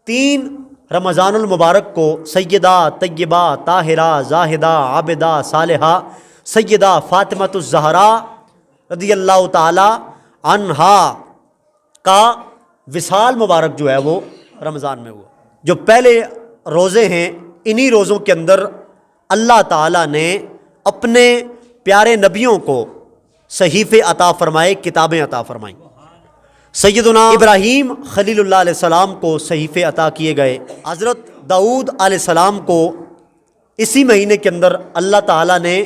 3 رمضان المبارک کو سیدہ طیبہ طاہرہ زاہدہ عابدہ صالحہ سیدہ فاطمۃ الزہرا رضی اللہ تعالی عنہا کا وصال مبارک جو ہے وہ رمضان میں ہوا۔ جو پہلے روزے ہیں انہی روزوں کے اندر اللہ تعالیٰ نے اپنے پیارے نبیوں کو صحیفے عطا فرمائے، کتابیں عطا فرمائیں۔ سیدنا ابراہیم خلیل اللہ علیہ السلام کو صحیفے عطا کیے گئے، حضرت داؤد علیہ السلام کو اسی مہینے کے اندر اللہ تعالیٰ نے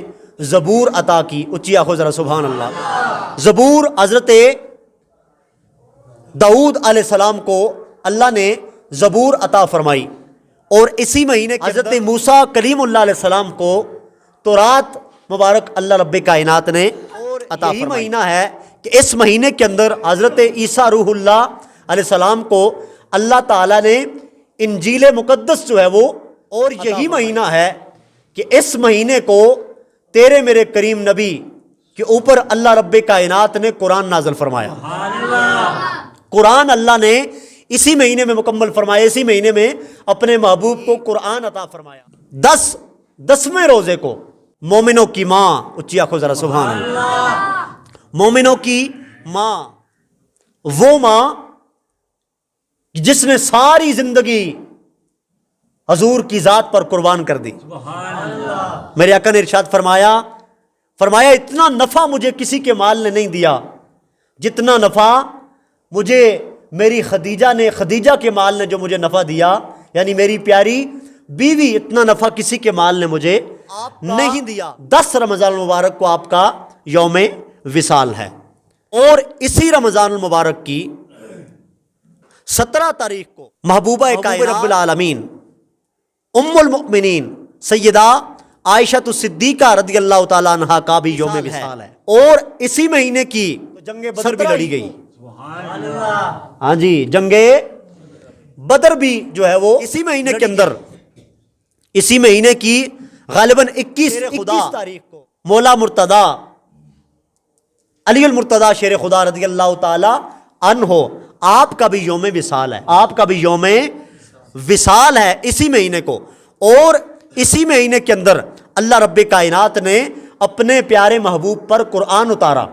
زبور عطا کی۔ اچھی آخو ذرا سبحان اللہ۔ زبور حضرت داؤد علیہ السلام کو اللہ نے زبور عطا فرمائی، اور اسی مہینے حضرت موسیٰ کلیم اللہ علیہ السلام کو تورات مبارک اللہ رب کائنات نے عطا فرمائی۔ یہی مہینہ ہے کہ اس مہینے کے اندر حضرت عیسیٰ روح اللہ علیہ السلام کو اللہ تعالیٰ نے انجیل مقدس جو ہے وہ، اور یہی مہینہ ہے کہ اس مہینے کو تیرے میرے کریم نبی کے اوپر اللہ رب کائنات نے قرآن نازل فرمایا۔ قرآن اللہ نے اسی مہینے میں مکمل فرمایا، اسی مہینے میں اپنے محبوب کو قرآن عطا فرمایا۔ 10ویں روزے کو مومنوں کی ماں، اچھی آنکھوں ذرا سبحان اللہ، مومنوں کی ماں، وہ ماں جس نے ساری زندگی حضور کی ذات پر قربان کر دی۔ میرے آقا نے ارشاد فرمایا اتنا نفع مجھے کسی کے مال نے نہیں دیا جتنا نفع مجھے میری خدیجہ کے مال نے جو مجھے نفع دیا، یعنی میری پیاری بیوی، اتنا نفع کسی کے مال نے مجھے نہیں دیا۔ 10 رمضان المبارک کو آپ کا یوم وصال ہے، اور اسی رمضان المبارک کی 17 تاریخ کو محبوبہ کائنات رب العالمین ام المؤمنین سیدہ عائشہ الصدیقہ رضی اللہ تعالیٰ عنہا کا بھی یوم وصال ہے، اور اسی مہینے کی جنگ بدر بھی لڑی گئی۔ ہاں جی، جنگ بدر بھی جو ہے وہ اسی مہینے کے اندر، اسی مہینے کی غالباً 21 تاریخ کو مولا مرتضی علی المرتضی شیر خدا رضی اللہ تعالی عنہ آپ کا بھی یوم وصال ہے، آپ کا بھی یوم وصال ہے اسی مہینے کو، اور اسی مہینے کے اندر اللہ رب کائنات نے اپنے پیارے محبوب پر قرآن اتارا۔